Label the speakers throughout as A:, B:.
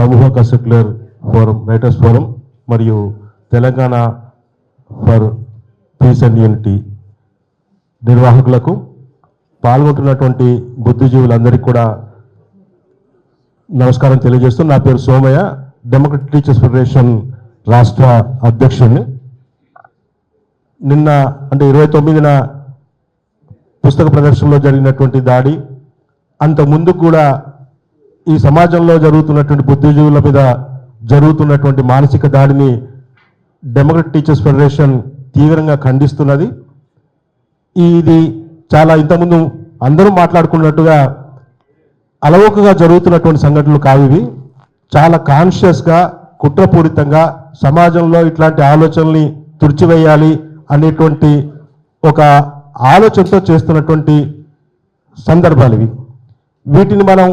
A: సమూహక secular forum writers forum మరియు Telangana for piece and unity నిర్వాహకులకు పాల్గొంటున్నటువంటి బుద్ధిజీవులందరికీ కూడా నమస్కారం తెలియజేస్తూ నా పేరు సోమయ్య, డెమోక్రటిక్ టీచర్స్ ఫెడరేషన్ రాష్ట్ర అధ్యక్షుడిని. నిన్న అంటే 29న పుస్తక ప్రదర్శనలో జరిగినటువంటి దాడి, అంతకుముందు కూడా ఈ సమాజంలో జరుగుతున్నటువంటి బుద్ధిజీవుల మీద జరుగుతున్నటువంటి మానసిక దాడిని డెమోక్రటిక్ టీచర్స్ ఫెడరేషన్ తీవ్రంగా ఖండిస్తున్నది. ఇది చాలా ఇంతకుముందు అందరూ మాట్లాడుకున్నట్టుగా అలవోకగా జరుగుతున్నటువంటి సంఘటనలు కావు. ఇవి చాలా కాన్షియస్గా కుట్రపూరితంగా సమాజంలో ఇట్లాంటి ఆలోచనల్ని తుడిచివేయాలి అనేటువంటి ఒక ఆలోచనతో చేస్తున్నటువంటి సందర్భాలు ఇవి. వీటిని మనం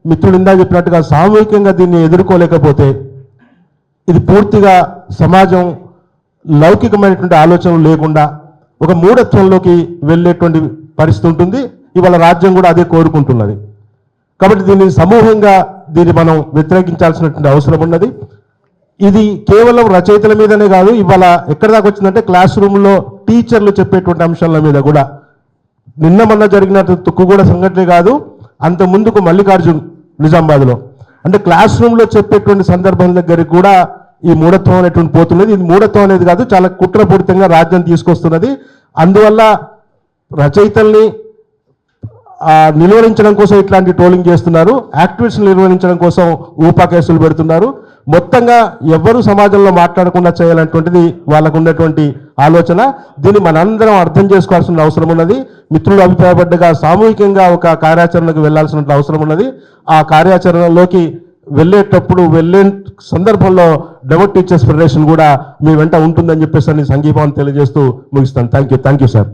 A: మిత్రులు ఇందా చెప్పినట్టుగా సామూహికంగా దీన్ని ఎదుర్కోలేకపోతే ఇది పూర్తిగా సమాజం లౌకికమైనటువంటి ఆలోచనలు లేకుండా ఒక మూఢత్వంలోకి వెళ్ళేటువంటి పరిస్థితి ఉంటుంది. ఇవాళ రాజ్యం కూడా అదే కోరుకుంటున్నది. కాబట్టి దీన్ని సమూహంగా మనం వ్యతిరేకించాల్సినటువంటి అవసరం ఉన్నది. ఇది కేవలం రచయితల మీదనే కాదు, ఇవాళ ఎక్కడి దాకా వచ్చిందంటే క్లాస్ రూమ్లో టీచర్లు చెప్పేటువంటి అంశాల మీద కూడా. నిన్న మొన్న జరిగిన తుక్కుగూడ సంఘటనే కాదు, అంత ముందుకు మల్లికార్జున్ నిజామాబాద్లో అంటే క్లాస్ రూమ్లో చెప్పేటువంటి సందర్భం దగ్గరికి కూడా ఈ మూఢత్వం అనేటువంటి పోతున్నది. ఇది మూఢత్వం అనేది కాదు, చాలా కుట్రపూరితంగా రాజ్యం తీసుకొస్తున్నది. అందువల్ల రచయితల్ని నిలువరించడం కోసం ఇట్లాంటి ట్రోలింగ్ చేస్తున్నారు, యాక్టివిస్టులు నిర్వహించడం కోసం ఊపా కేసులు పెడుతున్నారు. మొత్తంగా ఎవరు సమాజంలో మాట్లాడకుండా చేయాలనేటువంటిది వాళ్ళకు ఉన్నటువంటి ఆలోచన. దీన్ని మనందరం అర్థం చేసుకోవాల్సిన అవసరం ఉన్నది. మిత్రులు అభిప్రాయపడ్డగా సామూహికంగా ఒక కార్యాచరణకు వెళ్లాల్సిన అవసరం ఉన్నది. ఆ కార్యాచరణలోకి వెళ్ళే సందర్భంలో డెమోక్రటిక్ టీచర్స్ ఫెడరేషన్ కూడా మీ వెంట ఉంటుందని చెప్పేసి సంఘీభావం తెలియజేస్తూ ముగిస్తాను. Thank you sir.